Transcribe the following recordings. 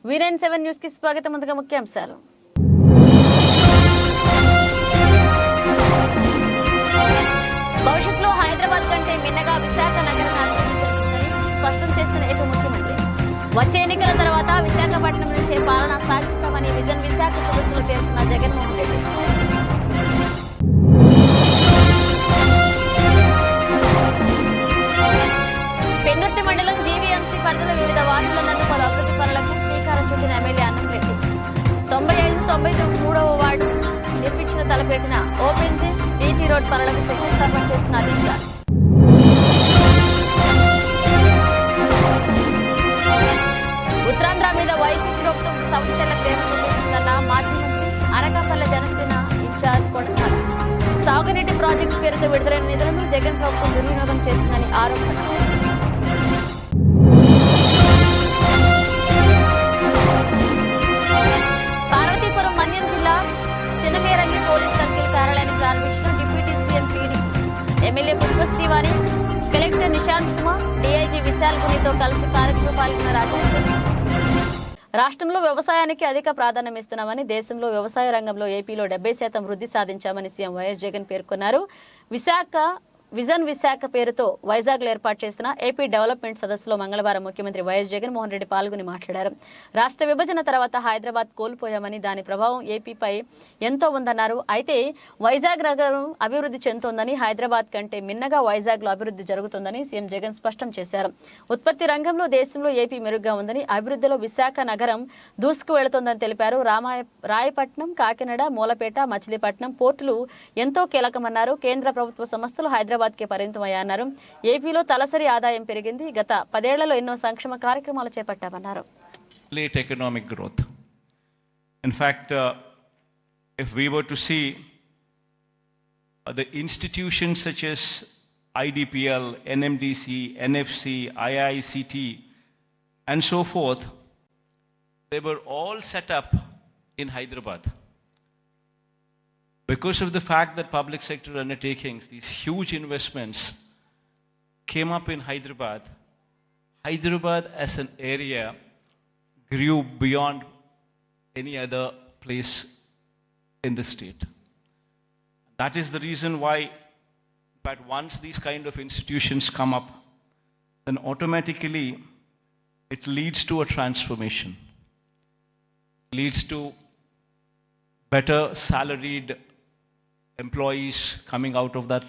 V97 news కి స్వాగతం. ముందుగా ముఖ్యాంశాలు. భవిష్యత్తులో హైదరాబాద్ కంటే మిన్నగా విశాఖ నగరం అభివృద్ధి చెందుతుందని స్పష్టం చేసిన ఏపీ ముఖ్యమంత్రి. వచ్చే ఎన్నికల తర్వాత విశాఖపట్నం నుంచే పాలన సాగిస్తామని విజన్ విశాఖ సదస్సులో పేర్కొన్న జగన్మోహన్ రెడ్డి. పెందుర్తి మండలం జీవీఎంసీ పరిధిలో వివిధ వార్డుల నందు పలు అభివృద్ధి పనులకు శ్రీకారం చుట్టిన ఎమ్మెల్యే అన్నంరెడ్డి. 95-93వ వార్డు నిర్మించిన తలపెట్టిన ఓపెన్ జిమ్, బీటీ రోడ్ పనులకు శంకుస్థాపన చేసిన అదీప్ రాజ్. ఉత్తరాంధ్ర మీద వైసీపీ ప్రభుత్వం సవతితెల్ల ప్రేమ చూపిస్తుందన్న మాజీ మంత్రి, అనకాపల్లి జనసేన ఇన్ఛార్జ్ కొడతాల. సాగునీటి ప్రాజెక్టు పేరుతో విడుదలైన నిధులను జగన్ ప్రభుత్వం దుర్వినియోగం చేస్తుందని ఆరోపణ. పార్వతీపురం మన్యం జిల్లా చిన్నమేరంగి పోలీస్ సర్కిల్ కార్యాలయాన్ని ప్రారంభించిన డిప్యూటీ సీఎం పీడీకి MLA Pushpasrivani, collector Nishant Kumar, DIG Vishal గునితో కలిసి కార్యక్రమంలో పాల్గొన్న రాజేంద్ర. రాష్ట్రంలో వ్యవసాయానికి అధిక ప్రాధాన్యం ఇస్తున్నామని, దేశంలో వ్యవసాయ రంగంలో ఏపీలో 70% వృద్ధి సాధించామని సీఎం వైఎస్ జగన్ పేర్కొన్నారు. విజన్ విశాఖ పేరుతో వైజాగ్లో ఏర్పాటు చేసిన ఏపీ డెవలప్మెంట్ సదస్సులో మంగళవారం ముఖ్యమంత్రి వైఎస్ జగన్మోహన్ రెడ్డి పాల్గొని మాట్లాడారు. రాష్ట్ర విభజన తర్వాత హైదరాబాద్ కోల్పోయామని, దాని ప్రభావం ఏపీపై ఎంతో ఉందన్నారు. అయితే వైజాగ్ నగరం అభివృద్ధి చెందుతోందని, హైదరాబాద్ కంటే మిన్నగా వైజాగ్లో అభివృద్ధి జరుగుతోందని సీఎం జగన్ స్పష్టం చేశారు. ఉత్పత్తి రంగంలో దేశంలో ఏపీ మెరుగ్గా ఉందని, అభివృద్ధిలో విశాఖ నగరం దూసుకు వెళుతోందని తెలిపారు. రాయపట్నం, కాకినాడ, మూలపేట, మచిలీపట్నం పోర్టులు ఎంతో కీలకమన్నారు. కేంద్ర ప్రభుత్వ సంస్థలు హైదరాబాద్ కి పరిమితమయ్యారన్నారు. ఏపీలో తలసరి ఆదాయం పెరిగింది. గత 10 ఏళ్లలో ఎన్నో సంక్షేమ కార్యక్రమాలు చేపట్టామన్నారు. Late economic growth. In fact, if we were to see the institutions such as IDPL, NMDC, NFC, IICT, and so forth, they were all set up in Hyderabad. Because of the fact that public sector undertakings, these huge investments came up in Hyderabad, Hyderabad as an area grew beyond any other place in the state. That is the reason why, but once these kind of institutions come up, then automatically it leads to a transformation, leads to better salaried employees coming out of that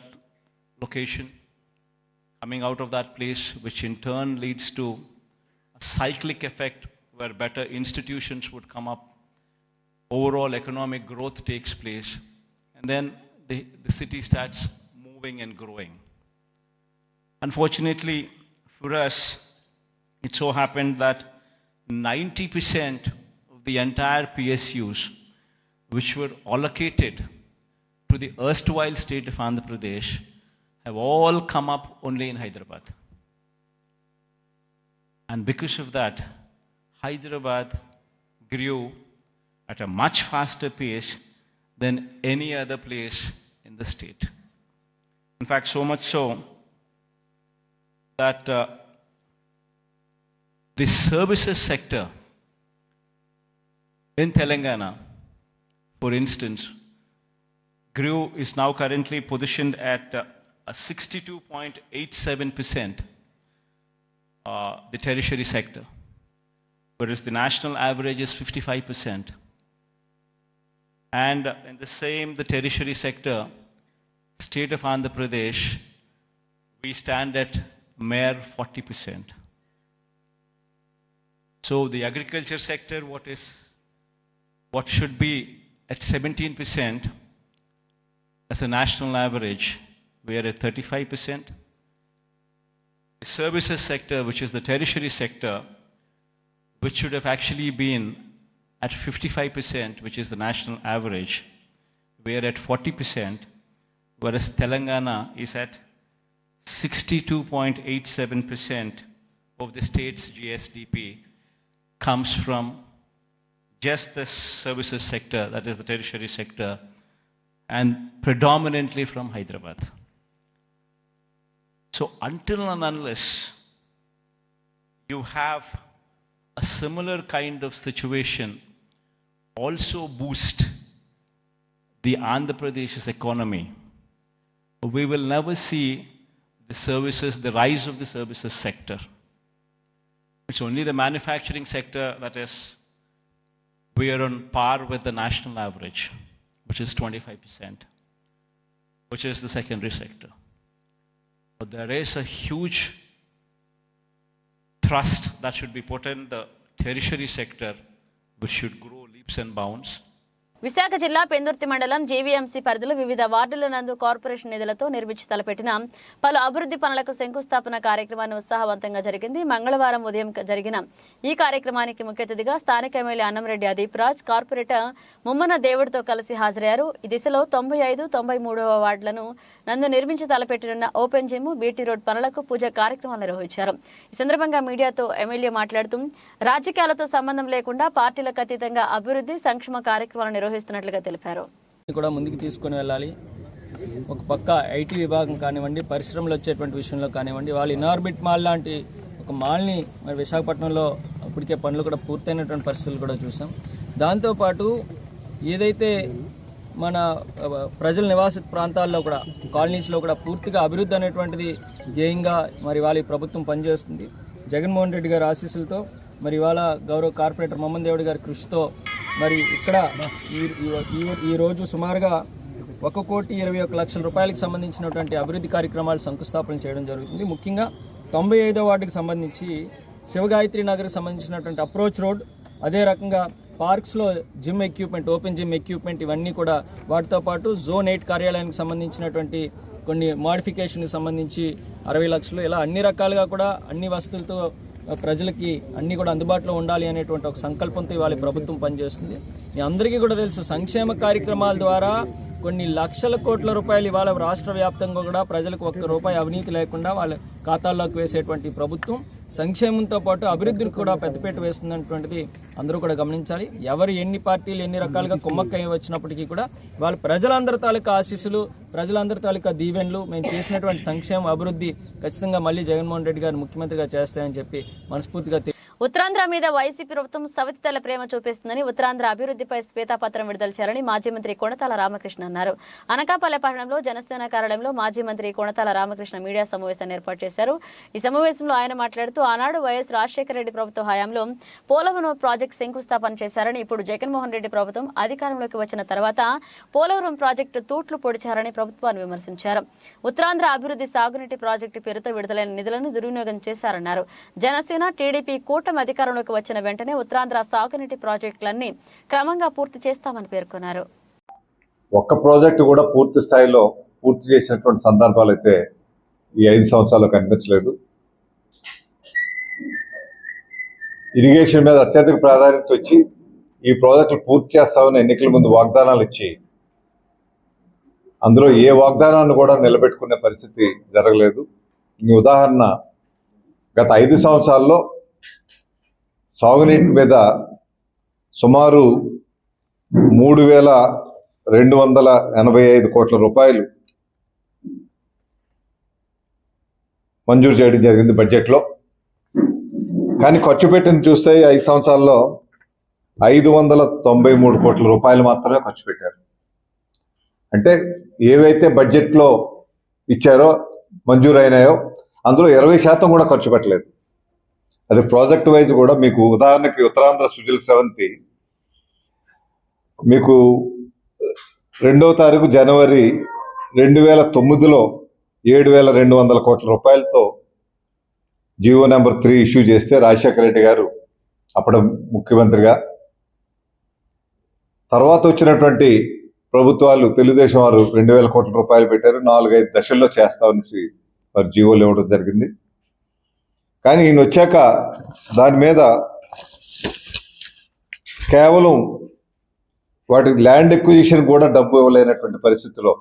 location, coming out of that place, which in turn leads to a cyclic effect where better institutions would come up, overall economic growth takes place, and then the city starts moving and growing. Unfortunately for us, it so happened that 90% of the entire PSUs which were allocated to the erstwhile state of Andhra Pradesh have all come up only in Hyderabad. And because of that, Hyderabad grew at a much faster pace than any other place in the state. In fact, so much so that the services sector in Telangana, for instance, is now currently positioned at a 62.87%, the tertiary sector, whereas the national average is 55%. And in the tertiary sector, state of Andhra Pradesh, we stand at mere 40%. So the agriculture sector, what should be at 17%, as a national average, we are at 35%. The services sector, which is the tertiary sector, which should have actually been at 55%, which is the national average, we are at 40%, whereas Telangana is at 62.87% of the state's GSDP comes from just the services sector, that is the tertiary sector, and predominantly from Hyderabad. So until and unless you have a similar kind of situation also boost the Andhra Pradesh's economy, we will never see the rise of the services sector. It's only the manufacturing sector that is, we are on par with the national average, which is 25%, which is the secondary sector. But there is a huge thrust that should be put in the tertiary sector, which should grow leaps and bounds. Visakha జిల్లా పెందుర్తి మండలం GVMC పరిధిలో వివిధ వార్డుల నందు corporation నిధులతో నిర్మించి తలపెట్టిన పలు అభివృద్ధి పనులకు శంకుస్థాపన కార్యక్రమాన్ని ఉత్సాహవంతంగా జరిగింది. మంగళవారం ఉదయం జరిగిన ఈ కార్యక్రమానికి ముఖ్య అతిథిగా స్థానిక ఎమ్మెల్యే అన్నంరెడ్డి అదీప్ రాజ్, కార్పొరేటర్ ముమ్మన దేవుడితో కలిసి హాజరయ్యారు. ఈ దిశలో 95, 93వ వార్డులను నందు నిర్మించి తలపెట్టిన ఓపెన్ జిమ్, బీటీ రోడ్ పనులకు పూజ కార్యక్రమాలు నిర్వహించారు. ఈ సందర్భంగా మీడియాతో ఎమ్మెల్యే మాట్లాడుతూ రాజకీయాలతో సంబంధం లేకుండా పార్టీలకు అతీతంగా అభివృద్ధి సంక్షేమ కార్యక్రమాలు నిర్వహిస్తున్నట్లుగా తెలిపారు. కూడా ముందుకు తీసుకొని వెళ్ళాలి. ఒక పక్క ఐటీ విభాగం కానివ్వండి, పరిశ్రమలు వచ్చేటువంటి విషయంలో కానివ్వండి, వాళ్ళు ఇనార్బిట్ మాల్ లాంటి ఒక మాల్ని మరి విశాఖపట్నంలో ఇప్పటికే పనులు కూడా పూర్తయినటువంటి పరిస్థితులు కూడా చూసాం. దాంతోపాటు ఏదైతే మన ప్రజల నివాస ప్రాంతాల్లో కూడా కాలనీస్లో కూడా పూర్తిగా అభివృద్ధి అనేటువంటిది ధ్యేయంగా మరి వాళ్ళ ప్రభుత్వం పనిచేస్తుంది. జగన్మోహన్ రెడ్డి గారి ఆశీస్సులతో మరి ఇవాళ గౌరవ కార్పొరేటర్ మొమ్మన్ దేవుడి గారి కృషితో మరి ఇక్కడ ఈరోజు సుమారుగా 1,21,00,000 రూపాయలకు సంబంధించినటువంటి అభివృద్ధి కార్యక్రమాలు శంకుస్థాపన చేయడం జరుగుతుంది. ముఖ్యంగా 95వ వార్డుకి సంబంధించి శివగాయత్రి నగర్కి సంబంధించినటువంటి అప్రోచ్ రోడ్, అదే రకంగా పార్క్స్లో gym equipment, open gym equipment ఇవన్నీ కూడా, వాటితో పాటు జోన్ 8 కార్యాలయానికి సంబంధించినటువంటి కొన్ని మోడిఫికేషన్కి సంబంధించి 60 లక్షలు, ఇలా అన్ని రకాలుగా కూడా అన్ని వసతులతో ప్రజలకి అన్నీ కూడా అందుబాటులో ఉండాలి అనేటువంటి ఒక సంకల్పంతో ఇవాళ ప్రభుత్వం పనిచేస్తుంది. మీ అందరికీ కూడా తెలుసు, సంక్షేమ కార్యక్రమాల ద్వారా కొన్ని లక్షల కోట్ల రూపాయలు ఇవాళ రాష్ట్ర వ్యాప్తంగా కూడా ప్రజలకు ఒక్క రూపాయి అవినీతి లేకుండా వాళ్ళ ఖాతాల్లోకి వేసేటువంటి ప్రభుత్వం సంక్షేమంతో పాటు అభివృద్ధికి కూడా పెద్దపీట వేస్తున్నటువంటిది అందరూ కూడా గమనించాలి. ఎవరు ఎన్ని పార్టీలు ఎన్ని రకాలుగా కుమ్మక్కై వచ్చినప్పటికీ కూడా వాళ్ళ ప్రజలందరి తాలూకా ఆశీస్సులు, ప్రజలందరి తాలూకా దీవెనలు, మేము చేసినటువంటి సంక్షేమ అభివృద్ధి ఖచ్చితంగా మళ్ళీ జగన్మోహన్ రెడ్డి గారు ముఖ్యమంత్రిగా చేస్తాయని చెప్పి మనస్ఫూర్తిగా. ఉత్తరాంధ్ర మీద వైసీపీ ప్రభుత్వం సవతితల ప్రేమ చూపిస్తుందని, ఉత్తరాంధ్ర అభివృద్ధిపై శ్వేతపత్రం విడుదల చేయాలని మాజీ మంత్రి కొణతాల రామకృష్ణ అన్నారు. అనకాపల్లి పట్టణంలో జనసేన కార్యాలయంలో మాజీ మంత్రి కొణతాల రామకృష్ణ మీడియా సమావేశాన్ని ఏర్పాటు చేశారు. ఈ సమావేశంలో ఆయన మాట్లాడుతూ ఆనాడు వైఎస్ రాజశేఖర రెడ్డి ప్రభుత్వ హయాంలో పోలవరం ప్రాజెక్టు శంకుస్థాపన చేశారని, ఇప్పుడు జగన్మోహన్ రెడ్డి ప్రభుత్వం అధికారంలోకి వచ్చిన తర్వాత పోలవరం ప్రాజెక్టు తూట్లు పొడిచారని ప్రభుత్వాన్ని విమర్శించారు. ఉత్తరాంధ్ర అభివృద్ధి సాగునీటి ప్రాజెక్టు పేరుతో విడుదలైన నిధులను దుర్వినియోగం చేశారన్నారు. జనసేన టీడీపీ కూటమి అధికారంలోకి వచ్చిన వెంటనే ఉత్తరాంధ్ర సాగునీటి ప్రాజెక్టులన్నీ క్రమంగా పూర్తి చేస్తామని పేర్కొన్నారు. ఒక్క ప్రాజెక్టు కూడా పూర్తి స్థాయిలో పూర్తి చేసినటువంటి సందర్భాలు అయితే ఈ 5 సంవత్సరాల్లో కనిపించలేదు. ఇరిగేషన్ మీద అత్యధిక ప్రాధాన్యత వచ్చి ఈ ప్రాజెక్టులు పూర్తి చేస్తామని ఎన్నికల ముందు వాగ్దానాలు ఇచ్చి అందులో ఏ వాగ్దానాన్ని కూడా నిలబెట్టుకునే పరిస్థితి జరగలేదు. ఈ ఉదాహరణ, గత 5 సంవత్సరాల్లో సాగునీటి మీద సుమారు 3,285 కోట్ల రూపాయలు మంజూరు చేయడం జరిగింది బడ్జెట్లో. కానీ ఖర్చు పెట్టింది చూస్తే 5 సంవత్సరాల్లో 593 కోట్ల రూపాయలు మాత్రమే ఖర్చు పెట్టారు. అంటే ఏవైతే బడ్జెట్లో ఇచ్చారో, మంజూరు అయినాయో అందులో 20% కూడా ఖర్చు పెట్టలేదు. అది ప్రాజెక్ట్ వైజ్ కూడా. మీకు ఉదాహరణకి ఉత్తరాంధ్ర సుజల స్రవంతి మీకు 2వ తారీఖు జనవరి 2009లో 7,200 కోట్ల రూపాయలతో జీవో నెంబర్ 3 ఇష్యూ చేస్తే రాజశేఖర రెడ్డి గారు అప్పుడు ముఖ్యమంత్రిగా, తర్వాత వచ్చినటువంటి ప్రభుత్వాలు తెలుగుదేశం వారు 2,000 కోట్ల రూపాయలు పెట్టారు. 4-5 దశల్లో చేస్తామని మరి జీవోలు ఇవ్వడం జరిగింది. కానీ ఈయన వచ్చాక దాని మీద కేవలం వాటికి ల్యాండ్ ఎక్విజిషన్ కూడా డబ్బు ఇవ్వలేనటువంటి పరిస్థితిలో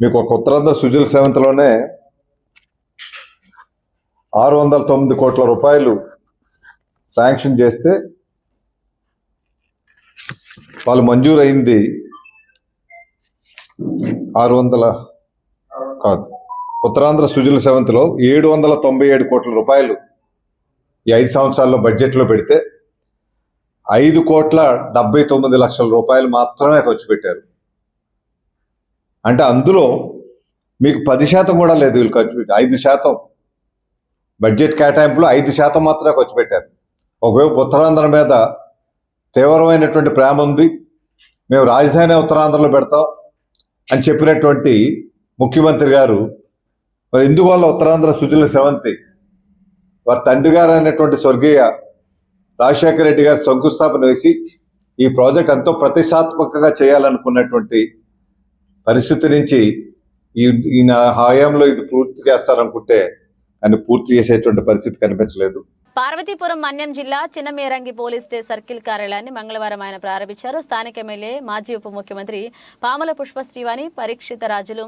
మీకు ఒక ఉత్తరాంధ్ర సుజల స్రవంతిలోనే 609 కోట్ల రూపాయలు శాంక్షన్ చేస్తే వాళ్ళు మంజూరు అయింది 600 కాదు, ఉత్తరాంధ్ర సుజల స్రవంతిలో 797 కోట్ల రూపాయలు ఈ 5 సంవత్సరాల్లో బడ్జెట్లో పెడితే 5,79,00,000 రూపాయలు మాత్రమే ఖర్చు పెట్టారు. అంటే అందులో మీకు 10% కూడా లేదు వీళ్ళు ఖర్చు పెట్టి. 5% బడ్జెట్ కేటాయింపులో 5% మాత్రమే ఖర్చు పెట్టారు. ఒకవైపు ఉత్తరాంధ్ర మీద తీవ్రమైనటువంటి ప్రేమ ఉంది, మేము రాజధాని ఉత్తరాంధ్రలో పెడతాం అని చెప్పినటువంటి ముఖ్యమంత్రి గారు మరి ఇందువల్ల ఉత్తరాంధ్ర సుజల స్రవంతి వారి తండ్రి గారు అయినటువంటి స్వర్గీయ రాజశేఖర రెడ్డి గారు శంకుస్థాపన వేసి ఈ ప్రాజెక్ట్ ఎంతో ప్రతిష్టాత్మకంగా చేయాలనుకున్నటువంటి పరిస్థితి నుంచి ఈయన హయాంలో ఇది పూర్తి చేస్తారనుకుంటే అని పూర్తి చేసేటువంటి పరిస్థితి కనిపించలేదు. పార్వతీపురం మన్యం జిల్లా చిన్నమేరంగి పోలీస్ సర్కిల్ కార్యాలయాన్ని మంగళవారం ఆయన ప్రారంభించారు. స్థానిక ఎమ్మెల్యే మాజీ ఉప ముఖ్యమంత్రి పాముల పుష్పశ్రీవాణి పరీక్షిత రాజులు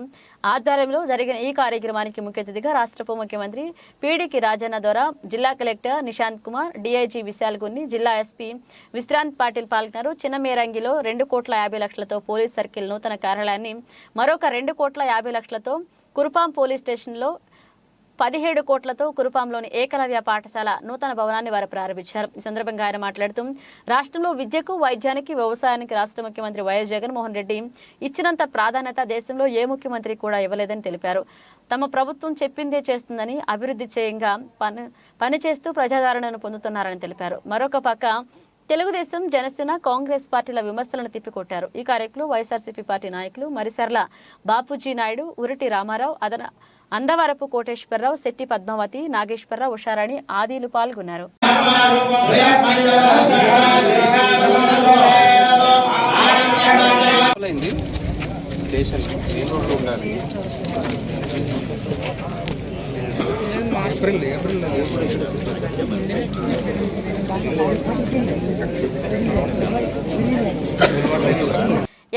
ఆధ్వర్యంలో జరిగిన ఈ కార్యక్రమానికి ముఖ్య అతిథిగా రాష్ట్ర ఉప ముఖ్యమంత్రి పీడీకి రాజన్న ద్వారా జిల్లా కలెక్టర్ నిశాంత్ కుమార్, డీఐజీ విశాల్ గున్ని, జిల్లా ఎస్పీ విశ్రాంత్ పాటిల్ పాల్గొన్నారు. చిన్నమేరంగిలో 2,50,00,000తో పోలీస్ సర్కిల్ నూతన కార్యాలయాన్ని, మరొక 2,50,00,000తో కురుపాం పోలీస్ స్టేషన్లో 17 కోట్లతో కురుపాంలోని ఏకలవ్య పాఠశాల నూతన భవనాన్ని వారు ప్రారంభించారు. ఈ సందర్భంగా ఆయన మాట్లాడుతూ రాష్ట్రంలో విద్యకు, వైద్యానికి, వ్యవసాయానికి రాష్ట్ర ముఖ్యమంత్రి వైఎస్ జగన్మోహన్ రెడ్డి ఇచ్చినంత ప్రాధాన్యత దేశంలో ఏ ముఖ్యమంత్రి కూడా ఇవ్వలేదని తెలిపారు. తమ ప్రభుత్వం చెప్పిందే చేస్తుందని, అభివృద్ధి చేయంగా పనిచేస్తూ ప్రజాదరణను పొందుతున్నారని తెలిపారు. మరొక పక్క తెలుగుదేశం, జనసేన, కాంగ్రెస్ పార్టీల విమర్శలను తిప్పికొట్టారు. ఈ కార్యక్రమంలో వైఎస్ఆర్సీపీ పార్టీ నాయకులు మరిసర్ల బాపూజీ నాయుడు, ఉరిటి రామారావు, అందవరపు కోటేశ్వరరావు, శెట్టి పద్మావతి, నాగేశ్వరరావు, ఉషారాణి ఆదీలు పాల్గొన్నారు.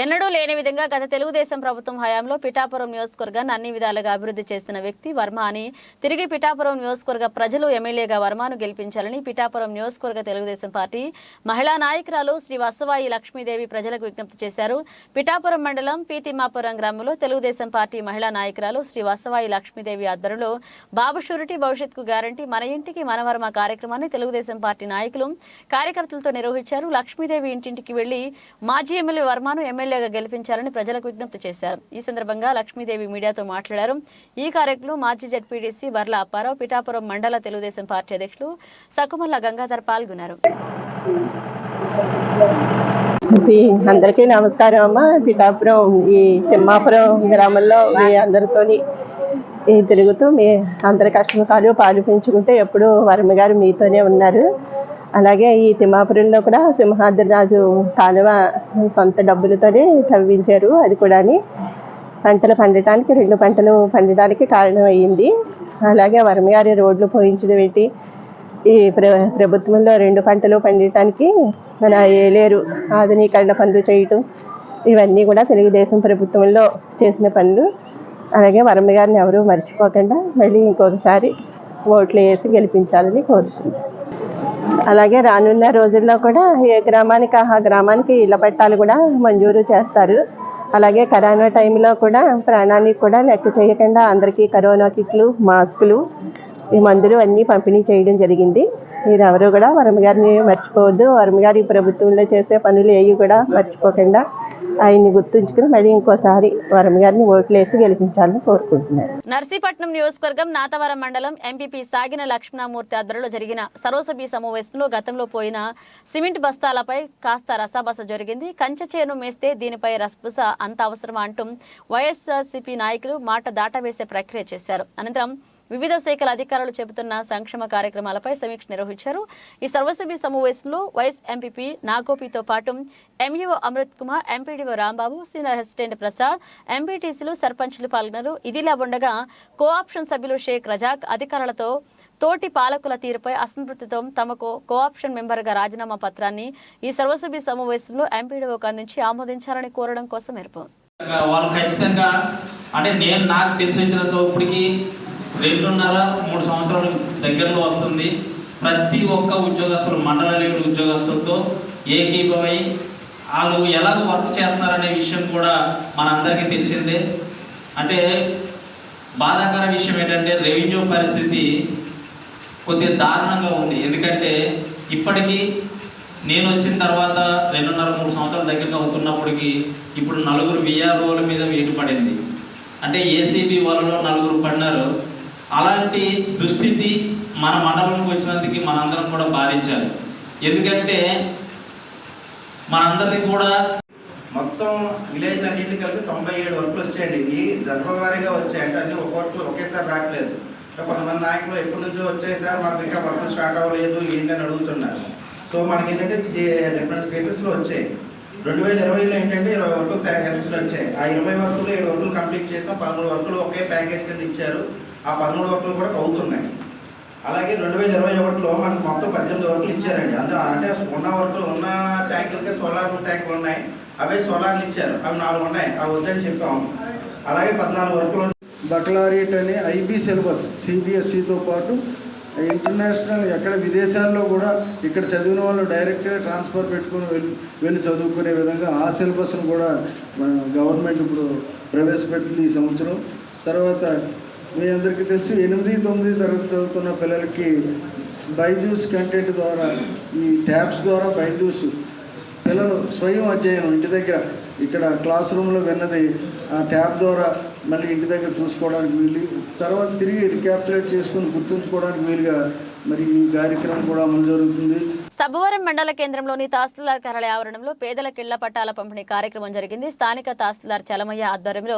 ఎన్నడూ లేని విధంగా గత తెలుగుదేశం ప్రభుత్వం హయాంలో పిఠాపురం నియోజకవర్గాన్ని అన్ని విధాలుగా అభివృద్ధి చేసిన వ్యక్తి వర్మ అని, తిరిగి పిఠాపురం నియోజకవర్గ ప్రజలు ఎమ్మెల్యేగా వర్మను గెలిపించాలని పిఠాపురం నియోజకవర్గ తెలుగుదేశం పార్టీ మహిళా నాయకురాలు శ్రీ వసవాయి లక్ష్మీదేవి ప్రజలకు విజ్ఞప్తి చేశారు. పిఠాపురం మండలం పీతిమాపురం గ్రామంలో తెలుగుదేశం పార్టీ మహిళా నాయకురాలు శ్రీ వసవాయి లక్ష్మీదేవి ఆధ్వర్యంలో బాబు షూరిటీ భవిష్యత్తుకు గ్యారంటీ మన ఇంటికి మన వర్మ కార్యక్రమాన్ని తెలుగుదేశం పార్టీ నాయకులు కార్యకర్తలతో నిర్వహించారు. లక్ష్మీదేవి ఇంటింటికి వెళ్లి మాజీ ఎమ్మెల్యే వర్మను ఎమ్మెల్యేగా గెలిపించాలని ప్రజలకు విజ్ఞప్తి చేశారు. ఈ సందర్భంగా లక్ష్మీదేవి మీడియాతో మాట్లాడారు. ఈ కార్యక్రమంలో మాజీ జెడ్పీటీసీ బర్ల అప్పారావు, పిఠాపురం మండల తెలుగుదేశం పార్టీ అధ్యక్షులు సకుమల్ల గంగాధర్ పాల్గొన్నారు. అందరికీ నమస్కారం అమ్మ. పిఠాపురం ఈ తిమ్మాపురం గ్రామంలో మీ అందరితోని తిరుగుతూ మీ అందరి కష్టకాలు పాలిపించుకుంటే ఎప్పుడు వర్మ గారు మీతోనే ఉన్నారు. అలాగే ఈ తిమ్మాపురంలో కూడా సింహాద్రి రాజు కాలువ సొంత డబ్బులతోనే తవ్వించారు. అది కూడా పంటలు పండటానికి 2 పంటలు పండడానికి కారణమయ్యింది. అలాగే వర్మ గారి రోడ్లు పోయించడం ఏంటి, ఈ ప్రభుత్వంలో 2 పంటలు పండటానికి మన ఏలేరు ఆధునీకరణ పనులు చేయటం, ఇవన్నీ కూడా తెలుగుదేశం ప్రభుత్వంలో చేసిన పనులు. అలాగే వర్మ గారిని ఎవరూ మర్చిపోకుండా మళ్ళీ ఇంకొకసారి ఓట్లు వేసి గెలిపించాలని కోరుతున్నాను. అలాగే రానున్న రోజుల్లో కూడా ఏ గ్రామానికి ఆ గ్రామానికి ఇళ్ల పట్టాలు కూడా మంజూరు చేస్తారు. అలాగే కరోనా టైంలో కూడా ప్రాణానికి కూడా లెక్క చేయకుండా అందరికీ కరోనా కిట్లు, మాస్కులు, ఈ మందులు అన్నీ పంపిణీ చేయడం జరిగింది. మీరు ఎవరు కూడా వర్మ గారిని మర్చిపోవద్దు. వర్మ గారి ప్రభుత్వంలో చేసే పనులు ఏవి కూడా మర్చిపోకుండా ఆయన్ని గుర్తుంచుకుని మళ్ళీ ఇంకోసారి వర్మ గారిని ఓట్లు వేసి గెలిపించాలని కోరుకుంటున్నారు. నర్సీపట్నం నియోజకవర్గం నాతవరం మండలం ఎంపీపీ సాగిన లక్ష్మణమూర్తి ఆధ్వర్యంలో జరిగిన సర్వసభ్య సమావేశంలో గతంలో పోయిన సిమెంట్ బస్తాలపై కాస్త రసాబస జరిగింది. కంచె చేను మేస్తే దీనిపై రసబస అంత అవసరమా అంటూ వైఎస్ఆర్సీపీ నాయకులు మాట దాటవేసే ప్రక్రియ చేశారు. అనంతరం వివిధ శాఖల అధికారులు చెబుతున్న సంక్షేమ కార్యక్రమాలపై సమీక్ష నిర్వహించారు. ఈ సర్వసభ్య సమావేశంలో వైఎస్ ఎంపీపీ నాగోపితో పాటు MEO Amrit Kumar, MPDO Rambabu, senior assistant Prasad, ఎంపీటీసీలు, సర్పంచ్లు పాల్గొన్నారు. ఇదిలా ఉండగా కోఆప్షన్ సభ్యులు షేక్ రజాక్ అధికారులతో తోటి పాలకుల తీరుపై అసంతృప్తితో తమకు కోఆప్షన్ మెంబర్గా రాజీనామా పత్రాన్ని ఈ సర్వసభ్య సమావేశంలో ఎంపీడీఓకు అందించి ఆమోదించాలని కోరడం కోసం ఏర్పాటు. వాళ్ళు ఖచ్చితంగా అంటే నేను నాకు తెలిసి వచ్చినంత ఇప్పటికి 2.5-3 సంవత్సరాల దగ్గరలో వస్తుంది. ప్రతి ఒక్క ఉద్యోగస్తులు మండల లెవెల్ ఉద్యోగస్తులతో ఏకీభవై వాళ్ళు ఎలాగ వర్క్ చేస్తున్నారనే విషయం కూడా మనందరికీ తెలిసిందే. అంటే బాధాకర విషయం ఏంటంటే రెవెన్యూ పరిస్థితి కొద్దిగా దారుణంగా ఉంది. ఎందుకంటే ఇప్పటికీ నేను వచ్చిన తర్వాత 2.5-3 సంవత్సరాల దగ్గరగా అవుతున్నప్పటికీ ఇప్పుడు 4 విఆర్ఓల మీద వేటు పడింది. అంటే ఏసీబీ వాళ్ళలో 4 పడినారు. అలాంటి దుస్థితి మన మండలంకి వచ్చినందుకు మనందరం కూడా భావించాలి. ఎందుకంటే మనందరికీ కూడా మొత్తం విలేజ్ అన్నింటికి కలిపి 97 వర్కులు వచ్చాయండి. ఇవి దశల వారీగా వచ్చాయి. అంటే అన్ని ఒక్కొక్కరు ఒకేసారి రావట్లేదు. కొంతమంది నాయకులు ఎప్పటి నుంచో వచ్చాయి సార్, మాకు ఇంకా వర్కులు స్టార్ట్ అవ్వలేదు ఏంటని అడుగుతున్నారు. సో మనకి ఏంటంటే డిఫరెంట్ కేసెస్లో వచ్చాయి. 2020లో ఏంటంటే 20 వర్కులు శాంక్షన్లు వచ్చాయి. ఆ 20 వర్కులు 7 వర్కులు కంప్లీట్ చేసాం. 13 వర్కులు ఒకే ప్యాకేజ్ కింద ఇచ్చారు. ఆ 13 వర్కులు కూడా అవుతున్నాయి. అలాగే 2021లో మనకు మొత్తం 18 వర్కులు ఇచ్చారండి. అందులో అంటే ఉన్న వర్కులు ఉన్న ట్యాంకులకే సోలార్ ట్యాంకులు ఉన్నాయి, అవే సోలార్లు ఇచ్చారు. అవి 4 ఉన్నాయి, అవి వద్దని చెప్పాము. అలాగే 14 వర్కులు. బక్లారియట్ అని ఐబీ సిలబస్ సిబిఎస్ఈతో పాటు ఇంటర్నేషనల్ ఎక్కడ విదేశాల్లో కూడా ఇక్కడ చదివిన వాళ్ళు డైరెక్ట్గా ట్రాన్స్ఫర్ పెట్టుకుని వెళ్ళి చదువుకునే విధంగా ఆ సిలబస్ను కూడా గవర్నమెంట్ ఇప్పుడు ప్రవేశపెట్టింది ఈ సంవత్సరం. తర్వాత మీ అందరికీ తెలుసు 8-9 తరగతి చదువుతున్న పిల్లలకి బైజూస్ కంటెంట్ ద్వారా ఈ ట్యాబ్స్ ద్వారా బైజూస్ పిల్లలు స్వయం అధ్యయనం ఇంటి దగ్గర ఇక్కడ క్లాస్ రూమ్లో విన్నది ఆ ట్యాబ్ ద్వారా మళ్ళీ ఇంటి దగ్గర చూసుకోవడానికి వీలు, తర్వాత తిరిగి రికాప్చులేట్ చేసుకుని గుర్తుంచుకోవడానికి వీలుగా మరి ఈ కార్యక్రమం కూడా అమలు జరుగుతుంది. సబ్బవరం మండల కేంద్రంలోని తహసీల్దార్ కార్యాలయ ఆవరణంలో పేదలకు ఇళ్ల పట్టాల పంపిణీ కార్యక్రమం జరిగింది. స్థానిక తహసీల్దార్ చలమయ్య ఆధ్వర్యంలో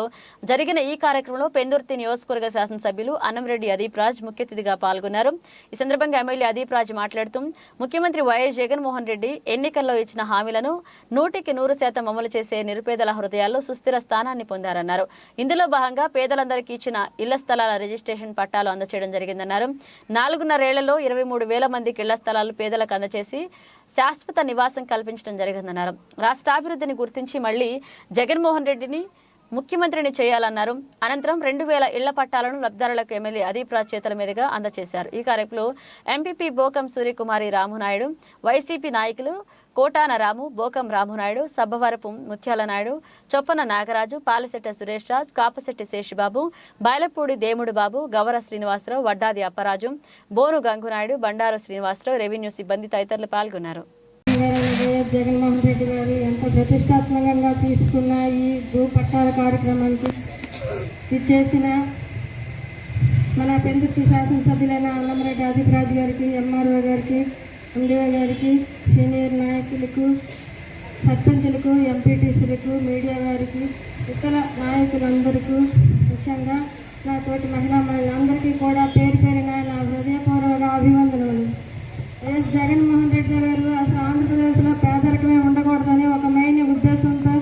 జరిగిన ఈ కార్యక్రమంలో పెందుర్తి నియోజకవర్గ శాసనసభ్యులు అన్నంరెడ్డి అదీప్ రాజ్ ముఖ్య అతిథిగా పాల్గొన్నారు. ఈ సందర్భంగా ఎమ్మెల్యే అదీప్ రాజ్ మాట్లాడుతూ ముఖ్యమంత్రి వైఎస్ జగన్మోహన్ రెడ్డి ఎన్నికల్లో ఇచ్చిన హామీలను 100% అమలు చేసే నిరుపేదల హృదయాల్లో సుస్థిర స్థానాన్ని పొందారన్నారు. ఇందులో భాగంగా పేదలందరికీ ఇచ్చిన ఇళ్ల స్థలాల రిజిస్ట్రేషన్ పట్టాలు అందజేయడం జరిగిందన్నారు. 4.5 ఏళ్లలో 23,000 మందికి ఇళ్ల స్థలాలు పేదలకు అందజేసి శాశ్వత నివాసం కల్పించడం జరిగిందన్నారు. రాష్ట్రాభివృద్ధిని గుర్తించి మళ్లీ జగన్మోహన్ రెడ్డిని ముఖ్యమంత్రిని చేయాలన్నారు. అనంతరం 2,000 ఇళ్ల పట్టాలను లబ్ధిదారులకు ఎమ్మెల్యే అదీప్ రాజ్ చేతుల మీదుగా అందజేశారు. ఈ కార్యక్రమంలో ఎంపీపీ బోకం సూర్యకుమారి రామునాయుడు, వైసీపీ నాయకులు కోటాన రాము, బోకం రామునాయుడు, సబ్బవరపు ముత్యాల నాయుడు, చొప్పన నాగరాజు, పాలశెట్ట సురేష్ రాజ్, కాపశెట్టి శేషిబాబు, బయలపూడి దేముడు బాబు, గవర శ్రీనివాసరావు, వడ్డాది అప్పరాజు, బోను గంగునాయుడు, బండారు శ్రీనివాసరావు, రెవెన్యూ సిబ్బంది తదితరులు పాల్గొన్నారు. జగన్మోహన్ రెడ్డి గారు ఎంతో ప్రతిష్టాత్మకంగా తీసుకున్న ఈ భూ పట్టాల కార్యక్రమానికి ఇచ్చేసిన మన పెందుర్తి శాసనసభ్యులైన అన్నంరెడ్డి అదీప్ రాజ్ గారికి, ఎంఆర్ఓ గారికి, ఎండిఓ గారికి, సీనియర్ నాయకులకు, సర్పంచులకు, ఎంపీటీసీలకు, మీడియా వారికి, ఇతర నాయకులందరికీ, ముఖ్యంగా నా తోటి మహిళా మహిళలందరికీ కూడా పేరు పేరున నా హృదయపూర్వక అభివందనలు. వైఎస్ జగన్మోహన్ రెడ్డి గారు అసలు ఆంధ్రప్రదేశ్లో పేదరికమే ఉండకూడదని ఒక మెయిన్ ఉద్దేశంతో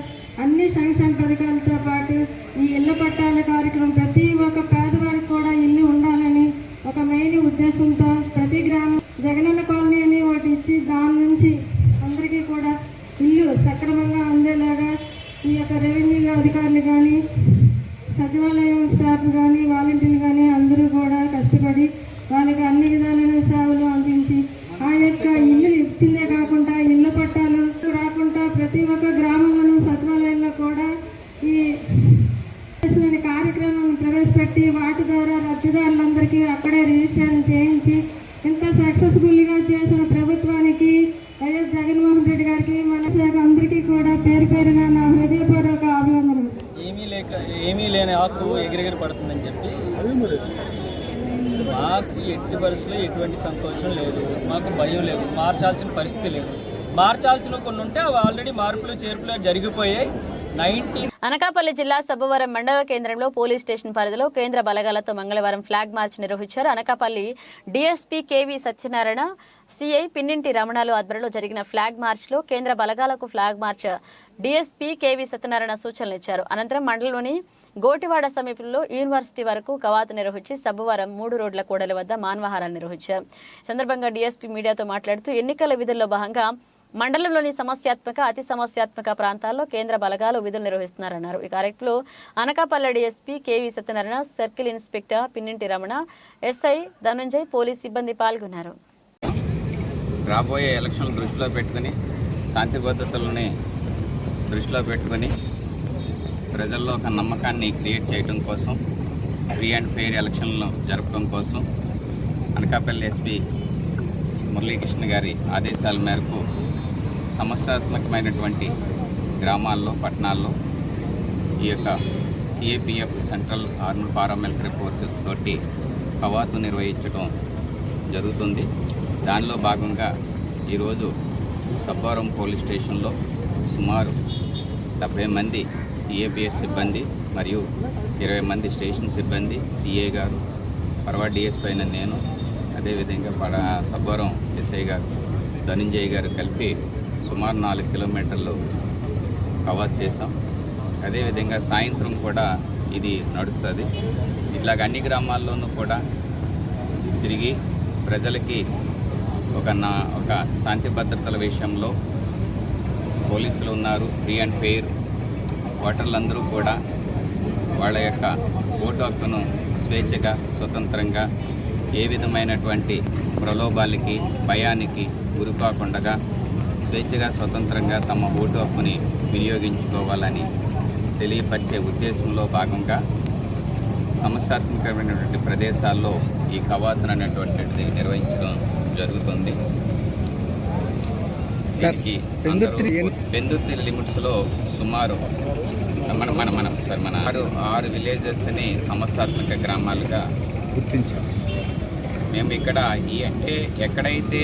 అన్ని సంక్షేమ పథకాలతో పాటు ఈ ఇళ్ల పట్టాల కార్యక్రమం ప్రతి ఒక్క పేదవారికి కూడా ఇల్లు ఉండాలని ఒక మెయిన్ ఉద్దేశంతో ప్రతి గ్రామం జగనన్న కాలనీ అని ఒకటి ఇచ్చి దాని నుంచి అందరికీ కూడా ఇల్లు సక్రమంగా అందేలాగా ఈ యొక్క రెవెన్యూ అధికారులు కానీ, సచివాలయం స్టాఫ్ కానీ, వాలంటీర్లు కానీ అందరూ కూడా కష్టపడి వాళ్ళకి అన్ని విధాలైన సేవలు అందించి ఆ యొక్క ఇల్లు ఇచ్చిందే కాకుండా ఇళ్ల పట్టాలు రాకుండా ప్రతి ఒక్క గ్రామంలోనూ సచివాలయంలో కూడా ఈ కార్యక్రమం ప్రవేశపెట్టి వాటి ద్వారా లబ్ధిదారులందరికీ అక్కడే రిజిస్ట్రేషన్ చేయించి ఇంత సక్సెస్ఫుల్గా చేసిన ప్రభుత్వానికి వైఎస్ జగన్మోహన్ రెడ్డి గారికి మన అందరికీ కూడా పేరు పేరున నా హృదయపూర్వక అభినందనలు. ఏమీ లేని ఆకు ఎగిరెగిరి పడుతుందని చెప్పి మాకు ఎట్టి పరిస్థితుల్లో ఎటువంటి సంకోచం లేదు, మాకు భయం లేదు, మార్చాల్సిన పరిస్థితి లేదు. మార్చాల్సిన కొన్ని ఉంటే అవి ఆల్రెడీ మార్పులు చేర్పులు జరిగిపోయాయి. అనకాపల్లి జిల్లా సబ్బవరం మండల కేంద్రంలో పోలీస్ స్టేషన్ పరిధిలో కేంద్ర బలగాలతో మంగళవారం ఫ్లాగ్ మార్చ్ నిర్వహించారు. Anakapalli DSP KV Satyanarayana, CI Pinninti రమణాలు ఆధ్వర్యంలో జరిగిన ఫ్లాగ్ మార్చ్లో కేంద్ర బలగాలకు flag march DSP KV Satyanarayana సూచనలు ఇచ్చారు. అనంతరం మండలంలోని గోటివాడ సమీపంలో యూనివర్సిటీ వరకు కవాతు నిర్వహించి సబ్బవరం 3 రోడ్ల కూడలి వద్ద మానవహారాలు నిర్వహించారు. సందర్భంగా డీఎస్పీ మీడియాతో మాట్లాడుతూ ఎన్నికల విధుల్లో భాగంగా మండలంలోని సమస్యాత్మక, అతి సమస్యాత్మక ప్రాంతాల్లో కేంద్ర బలగాలు విధులు నిర్వహిస్తున్నారన్నారు. ఈ కార్యక్రమంలో Anakapalli DSP KV Satyanarayana, circle inspector Pinninti Ramana, SI Dhanunjay, police సిబ్బంది పాల్గొన్నారు. రాబోయే ఎలక్షన్లు దృష్టిలో పెట్టుకుని, శాంతి భద్రతలని దృష్టిలో పెట్టుకుని ప్రజల్లో ఒక నమ్మకాన్ని క్రియేట్ చేయడం కోసం, ఫ్రీ అండ్ ఫెయిర్ ఎలక్షన్లను జరపడం కోసం అనకాపల్లి ఎస్పీ మురళీకృష్ణ గారి ఆదేశాల మేరకు సమస్యాత్మకమైనటువంటి గ్రామాల్లో, పట్టణాల్లో ఈ యొక్క CAPF central armed paramilitary forces తోటి కవాతు నిర్వహించడం జరుగుతుంది. దానిలో భాగంగా ఈరోజు సబ్బవరం పోలీస్ స్టేషన్లో సుమారు 70 మంది సిఏపిఎఫ్ సిబ్బంది మరియు 20 మంది స్టేషన్ సిబ్బంది, సిఏ గారు, పర్వా డిఎస్పీ అయిన నేను, అదేవిధంగా సబ్బవరం ఎస్ఐ గారు ధనంజయ్ గారు కలిపి సుమారు 4 కిలోమీటర్లు కవర్ చేసాం. అదేవిధంగా సాయంత్రం కూడా ఇది నడుస్తుంది. ఇట్లాగ అన్ని గ్రామాల్లోనూ కూడా తిరిగి ప్రజలకి ఒక శాంతి భద్రతల విషయంలో పోలీసులు ఉన్నారు, ఫ్రీ అండ్ ఫెయిర్, ఓటర్లందరూ కూడా వాళ్ళ యొక్క ఓటు హక్కును స్వేచ్ఛగా, స్వతంత్రంగా, ఏ విధమైనటువంటి ప్రలోభాలకి, భయానికి గురికాకుండా స్వేచ్ఛగా, స్వతంత్రంగా తమ ఓటు హక్కుని వినియోగించుకోవాలని తెలియపరిచే ఉద్దేశంలో భాగంగా సమస్యాత్మకమైనటువంటి ప్రదేశాల్లో ఈ కవాతును అనేటువంటిది నిర్వహించడం జరుగుతుంది. దీనికి పెందుర్తి లిమిట్స్లో సుమారు మన 6 విలేజెస్ని సమస్యాత్మక గ్రామాలుగా గుర్తించాం. మేము ఇక్కడ అంటే ఎక్కడైతే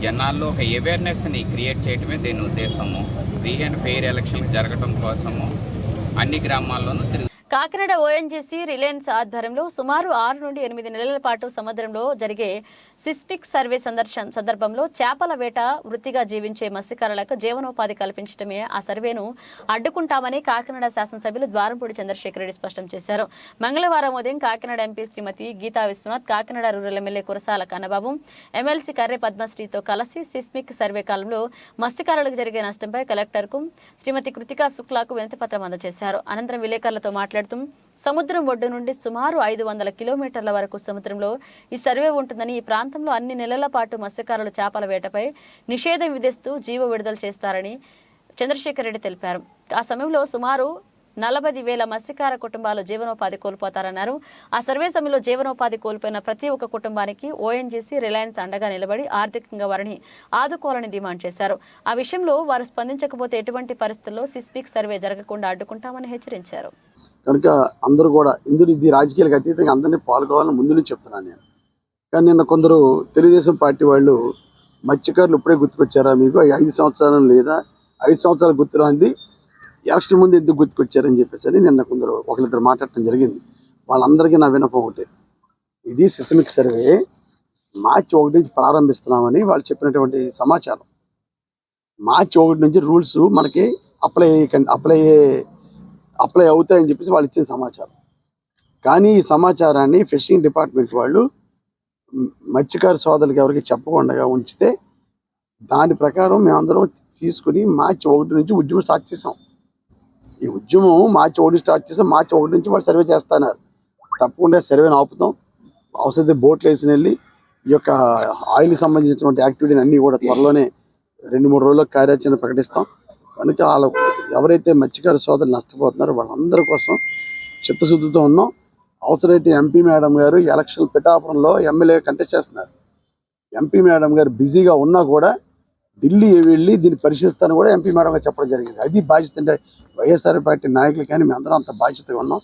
జనాల్లో ఒక అవేర్నెస్ని క్రియేట్ చేయడమే దీని ఉద్దేశము. ఫ్రీ అండ్ ఫెయిర్ ఎలక్షన్ జరగడం కోసము అన్ని గ్రామాల్లోనూ కాకినాడ ఓఎన్జీసీ రిలయన్స్ ఆధ్వర్యంలో సుమారు 6 నుండి 8 నెలల పాటు సముద్రంలో జరిగే సిస్మిక్ సర్వే సందర్భంలో చేపల వేట వృత్తిగా జీవించే మత్స్యకారులకు జీవనోపాధి కల్పించడమే ఆ సర్వేను అడ్డుకుంటామని కాకినాడ శాసనసభ్యులు ద్వారంపూడి చంద్రశేఖర్ రెడ్డి స్పష్టం చేశారు. మంగళవారం ఉదయం Kakinada MP Shrimati Geetha Viswanath, Kakinada rural MLA Kurasala Kannababu, MLC Karre పద్మశ్రీతో కలిసి సిస్మిక్ సర్వే కాలంలో మత్స్యకారులకు జరిగే నష్టంపై కలెక్టర్కు శ్రీమతి కృతికా శుక్లాకు వినతిపత్రం అందజేశారు. అనంతరం విలేకరులతో మాట్లాడుతూ సముద్రం ఒడ్డు నుండి సుమారు 500 కిలోమీటర్ల వరకు సముద్రంలో ఈ సర్వే ఉంటుందని, ఈ ప్రాంతంలో అన్ని నెలల పాటు మత్స్యకారులు చేపల వేటపై నిషేధం విధిస్తూ జీవో విడుదల చేస్తారని చంద్రశేఖర్ రెడ్డి తెలిపారు. ఆ సమయంలో సుమారు 40,000 మత్స్యకార కుటుంబాలు జీవనోపాధి కోల్పోతారన్నారు. ఆ సర్వే సమయంలో జీవనోపాధి కోల్పోయిన ప్రతి ఒక్క కుటుంబానికి ఓఎన్జీసీ రిలయన్స్ అండగా నిలబడి ఆర్థికంగా వారిని ఆదుకోవాలని డిమాండ్ చేశారు. ఆ విషయంలో వారు స్పందించకపోతే ఎటువంటి పరిస్థితుల్లో సిస్మిక్ సర్వే జరగకుండా అడ్డుకుంటామని హెచ్చరించారు. కనుక అందరూ కూడా ఇది రాజకీయాలకు అతీతంగా అందరినీ పాల్గొవాలని ముందు నుంచి చెప్తున్నాను నేను. కానీ నిన్న కొందరు తెలుగుదేశం పార్టీ వాళ్ళు మత్స్యకారులు ఇప్పుడే గుర్తుకొచ్చారా మీకు 5 సంవత్సరాలు లేదా 5 సంవత్సరాలు గుర్తురాంది ఎలక్షన్ ముందు ఎందుకు గుర్తుకొచ్చారని చెప్పేసి నిన్న కొందరు ఒకరిద్దరు మాట్లాడటం జరిగింది. వాళ్ళందరికీ నా వినపం ఒకటి, ఇది సిస్మిక్ సర్వే మార్చి 1 నుంచి ప్రారంభిస్తున్నామని వాళ్ళు చెప్పినటువంటి సమాచారం. మార్చి 1 నుంచి రూల్స్ మనకి అప్లై అవుతాయని చెప్పేసి వాళ్ళు ఇచ్చిన సమాచారం. కానీ ఈ సమాచారాన్ని ఫిషింగ్ డిపార్ట్మెంట్ వాళ్ళు మత్స్యకార సోదరులకు ఎవరికి చెప్పకుండా ఉంచితే దాని ప్రకారం మేమందరం తీసుకుని మార్చి 1 నుంచి ఉద్యమం స్టార్ట్ చేసాం. ఈ ఉద్యమం మార్చి 1 స్టార్ట్ చేసాం. మార్చి 1 నుంచి వాళ్ళు సర్వే చేస్తున్నారు. తప్పకుండా సర్వేని ఆపుతాం. అవసరమైతే బోట్లు వేసి వెళ్ళి ఈ యొక్క ఆయిల్కి సంబంధించినటువంటి యాక్టివిటీని అన్నీ కూడా త్వరలోనే 2-3 రోజుల్లో కార్యాచరణ ప్రకటిస్తాం. కనుక వాళ్ళు ఎవరైతే మత్స్యకార సోదరులు నష్టపోతున్నారో వాళ్ళందరి కోసం చిత్తశుద్ధితో ఉన్నాం. అవసరమైతే ఎంపీ మేడం గారు ఎలక్షన్ పిఠాపురంలో ఎమ్మెల్యే కంటెస్ట్ చేస్తున్నారు. ఎంపీ మేడం గారు బిజీగా ఉన్నా కూడా ఢిల్లీ వెళ్ళి దీన్ని పరిశీలిస్తానని కూడా ఎంపీ మేడం గారు చెప్పడం జరిగింది. అది బాధ్యత. అంటే వైఎస్ఆర్ పార్టీ నాయకులు కానీ మేమందరం అంత బాధ్యతగా ఉన్నాం.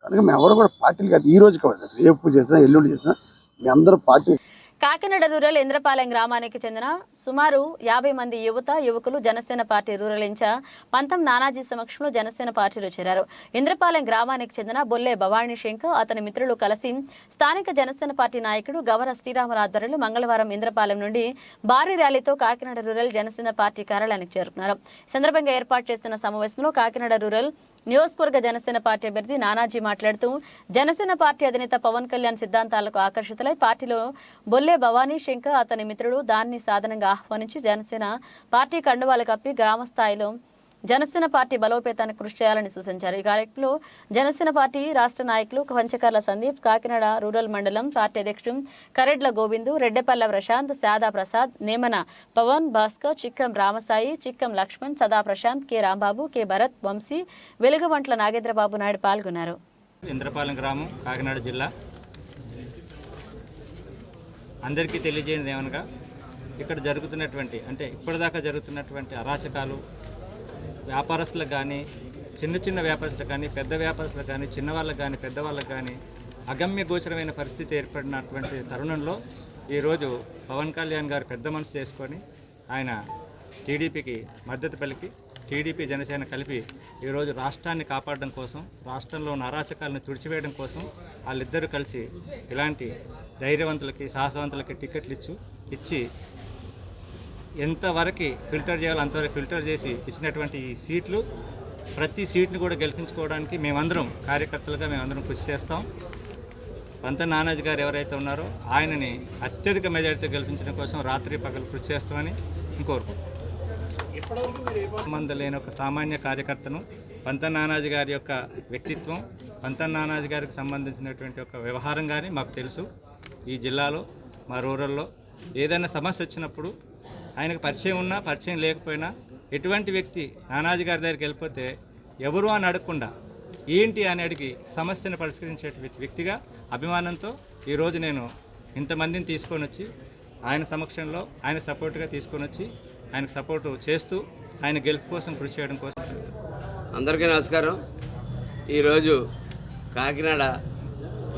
కనుక మేము ఎవరు కూడా పార్టీలు కాదు, ఈ రోజు కాదు, రేపు చేసినా ఎల్లుండి చేసినా మీ అందరూ పార్టీ. కాకినాడ రూరల్ ఇంద్రపాలెం గ్రామానికి చెందిన సుమారు 50 మంది యువకులు జనసేన పార్టీ రూరల్ ఇన్ఛార్జ్ పంతం నానాజీ సమక్షంలో జనసేన పార్టీలో చేరారు. ఇంద్రపాలెం గ్రామానికి చెందిన బొల్లే భవానీ శంకర్, అతని మిత్రులు కలిసి స్థానిక జనసేన పార్టీ నాయకుడు గవర శ్రీరాములు ఆధ్వర్యంలో మంగళవారం ఇంద్రపాలెం నుండి భారీ ర్యాలీతో కాకినాడ రూరల్ జనసేన పార్టీ కార్యాలయానికి చేరుకున్నారు. ఈ సందర్భంగా ఏర్పాటు చేసిన సమావేశంలో కాకినాడ రూరల్ నియోజకవర్గ జనసేన పార్టీ అభ్యర్థి నానాజీ మాట్లాడుతూ జనసేన పార్టీ అధినేత పవన్ కళ్యాణ్ సిద్ధాంతాలకు ఆకర్షితులై పార్టీలో బొల్లే భవానీ శంకర్, అతని మిత్రుడు దాన్ని సాధనంగా ఆహ్వానించి జనసేన పార్టీ కండువాలు కప్పి గ్రామ స్థాయిలో జనసేన పార్టీ బలోపేతానికి కృషి చేయాలని సూచించారు. ఈ కార్యక్రమంలో జనసేన పార్టీ రాష్ట్ర నాయకులు పంచకర్ల సందీప్, కాకినాడ రూరల్ మండలం పార్టీ అధ్యక్షుడు కరెడ్ల గోవిందు, రెడ్డెపల్ల ప్రశాంత్, శాదా ప్రసాద్, నేమన పవన్, భాస్కర్, చిక్కం రామసాయి, చిక్కం లక్ష్మణ్, సదా ప్రశాంత్, కె రాంబాబు, కె భరత్, వంశీ, వెలుగువంట్ల నాగేంద్రబాబు నాయుడు పాల్గొన్నారు. ఇంద్రపాలెం గ్రామం, కాకినాడ జిల్లా. అందరికీ తెలియజేయనిది ఏమనగా ఇక్కడ జరుగుతున్నటువంటి అంటే ఇప్పటిదాకా జరుగుతున్నటువంటి అరాచకాలు వ్యాపారస్తులకు కానీ చిన్న చిన్న వ్యాపారస్తులకు కానీ పెద్ద వ్యాపారస్తులకు కానీ చిన్నవాళ్ళకు కానీ పెద్దవాళ్ళకు కానీ అగమ్య గోచరమైన పరిస్థితి ఏర్పడినటువంటి తరుణంలో ఈరోజు పవన్ కళ్యాణ్ గారు పెద్ద మనసు చేసుకొని ఆయన టీడీపీకి మద్దతు పలికి టీడీపీ జనసేన కలిపి ఈరోజు రాష్ట్రాన్ని కాపాడడం కోసం రాష్ట్రంలో ఉన్న అరాచకాలను తుడిచివేయడం కోసం వాళ్ళిద్దరూ కలిసి ఇలాంటి ధైర్యవంతులకి సాహసవంతులకి టికెట్లు ఇచ్చి ఎంతవరకు ఫిల్టర్ చేయాలో అంతవరకు ఫిల్టర్ చేసి ఇచ్చినటువంటి ఈ సీట్లు ప్రతి సీట్ని కూడా గెలిపించుకోవడానికి మేమందరం కార్యకర్తలుగా మేమందరం కృషి చేస్తాం. పంత నానాజీ గారు ఎవరైతే ఉన్నారో ఆయనని అత్యధిక మెజారిటీ గెలిపించడం కోసం రాత్రి పగలు కృషి చేస్తామని కోరుకుంటున్నాం. సంబంధం లేని ఒక సామాన్య కార్యకర్తను పంత నానాజీ గారి యొక్క వ్యక్తిత్వం పంత నానాజీ గారికి సంబంధించినటువంటి ఒక వ్యవహారం కానీ మాకు తెలుసు. ఈ జిల్లాలో మా రూరల్లో ఏదైనా సమస్య వచ్చినప్పుడు ఆయనకు పరిచయం ఉన్నా పరిచయం లేకపోయినా ఎటువంటి వ్యక్తి నానాజీ గారి దగ్గరికి వెళ్ళిపోతే ఎవరు అని అడగకుండా ఏంటి అని అడిగి సమస్యను పరిష్కరించే వ్యక్తిగా అభిమానంతో ఈరోజు నేను ఇంతమందిని తీసుకొని వచ్చి ఆయన సమక్షంలో ఆయన సపోర్ట్గా తీసుకొని వచ్చి ఆయనకు సపోర్టు చేస్తూ ఆయన గెలుపు కోసం కృషి చేయడం కోసం. అందరికీ నమస్కారం. ఈరోజు కాకినాడ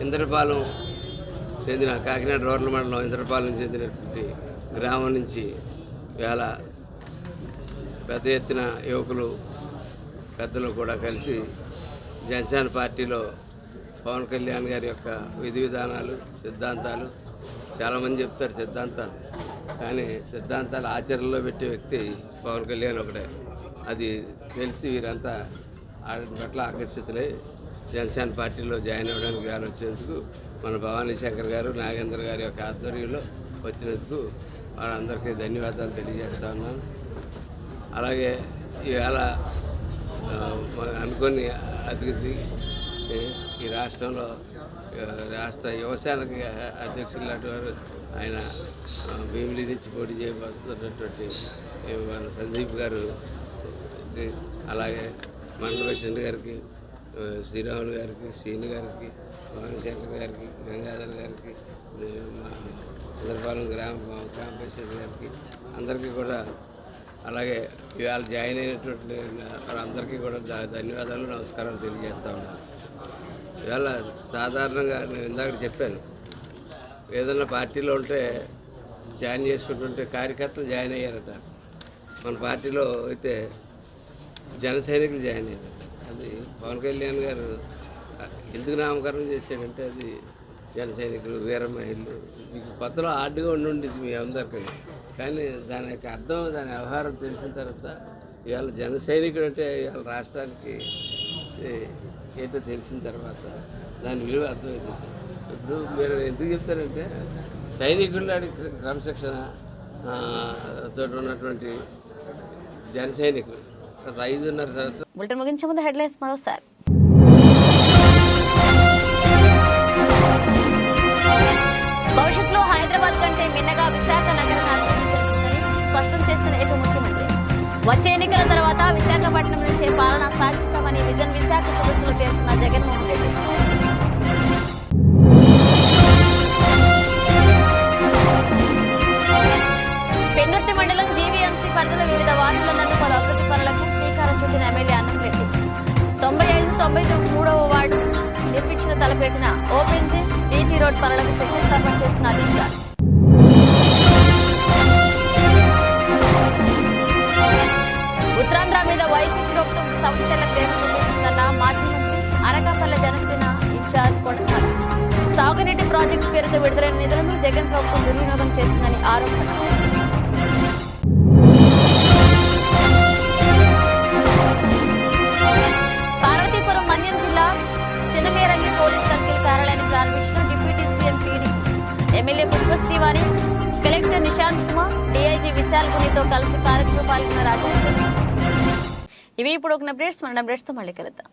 ఇంద్రపాలెం చెందిన కాకినాడ రూరల్ మండలం ఇంద్రపాలెం చెందినటువంటి గ్రామం నుంచి వేళ పెద్ద ఎత్తున యువకులు పెద్దలు కూడా కలిసి జనసేన పార్టీలో పవన్ కళ్యాణ్ గారి యొక్క విధి విధానాలు సిద్ధాంతాలు చాలామంది చెప్తారు సిద్ధాంతాలు, కానీ సిద్ధాంతాలు ఆచరణలో పెట్టే వ్యక్తి పవన్ కళ్యాణ్ ఒకటే. అది తెలిసి వీరంతా వాటి పట్ల ఆకర్షితులై జనసేన పార్టీలో జాయిన్ అవ్వడానికి ఆలోచించేందుకు మన భవానీ శంకర్ గారు నాగేంద్ర గారి యొక్క ఆధ్వర్యంలో వచ్చినందుకు వాళ్ళందరికీ ధన్యవాదాలు తెలియజేస్తా ఉన్నాను. అలాగే ఈవేళ అనుకుని అతిథి ఈ రాష్ట్రంలో రాష్ట్ర యువసేనకి అధ్యక్షులు లాంటి వారు ఆయన భీమిలి నుంచి పోటీ చేయబోతున్నటువంటి మన సందీప్ గారు, అలాగే మండల ప్రెసిడెంట్ గారికి, శ్రీరాములు గారికి, శ్రీను గారికి, భవానీ శంకర్ గారికి, గంగాధర్ గారికి, మా చంద్రపాలెం గ్రామ ప్రెసిడెంట్ గారికి అందరికీ కూడా, అలాగే ఇవాళ జాయిన్ అయినటువంటి అందరికీ కూడా ధన్యవాదాలు నమస్కారాలు తెలియజేస్తా ఉన్నాను. ఇవాళ సాధారణంగా నేను ఇందాక చెప్పాను, ఏదైనా పార్టీలో ఉంటే జాయిన్ చేసుకుంటుంటే కార్యకర్తలు జాయిన్ అయ్యారట. మన పార్టీలో అయితే జన సైనికులు జాయిన్ అయ్యారు. అది పవన్ కళ్యాణ్ గారు ఎందుకు నామకరణం చేశాడంటే అది జన సైనికులు వీర మహిళలు మీకు కొత్తలో ఆర్డుగా ఉండి మీ అందరికీ, కానీ దాని యొక్క అర్థం దాని వ్యవహారం తెలిసిన తర్వాత ఇవాళ జన సైనికుడు అంటే ఇవాళ రాష్ట్రానికి ఏంటో తెలిసిన తర్వాత దాని విలువ అర్థమైంది. ఇప్పుడు మీరు ఎందుకు చెప్తారంటే సైనికుల్లో క్రమశిక్షణ తోటి ఉన్నటువంటి జన సైనికులు 5.5 సంవత్సరాలు. బులెటిన్ ముగించే ముందు హెడ్లైన్స్ మరోసారి. భవిష్యత్తులో హైదరాబాద్ కంటే మిన్నగా విశాఖ నగరం అభివృద్ధి చెందుతుందని స్పష్టం చేసిన ఏపీ ముఖ్యమంత్రి. వచ్చే ఎన్నికల తర్వాత విశాఖపట్నం నుంచే పాలన సాగిస్తామని విజన్ విశాఖ సదస్సులో పేర్కొన్న జగన్మోహన్ రెడ్డి. పెందుర్తి మండలం జీవీఎంసీ పరిధిలో వివిధ వార్డుల నందు పలు అభివృద్ధి పనులకు శ్రీకారం చుట్టిన ఎమ్మెల్యే అన్నంరెడ్డి. 95-93వ వార్డు నిర్మించిన తలపెట్టిన ఓపెన్ జిమ్, బీటీ రోడ్ పనులకు శంకుస్థాపన చేస్తున్న అదీప్ రాజ్. ఉత్తరాంధ్ర మీద వైసీపీ ప్రభుత్వం సవతిల ప్రేమ చూపిస్తుందన్న మాజీ మంత్రి, అనకాపల్లి జనసేన ఇన్ఛార్జ్ కొడతాల. సాగునీటి ప్రాజెక్టు పేరుతో విడుదలైన నిధులను జగన్ ప్రభుత్వం దుర్వినియోగం చేసిందని ఆరోపణ. పార్వతీపురం మన్యం జిల్లా చిన్నమేరంగి పోలీస్ సర్కిల్ కార్యాలయాన్ని ప్రారంభించిన డిప్యూటీ సీఎం పీడీకి MLA Pushpasrivani, collector Nishant Kumar, DIG Vishal గునితో కలిసి కార్యక్రమంలో పాల్గొన్న రాజేంద్ర. ఇవి ఇప్పుడు ఒక అప్డేట్స్. మన అప్డేట్స్తో మళ్ళీ కలుద్దాం.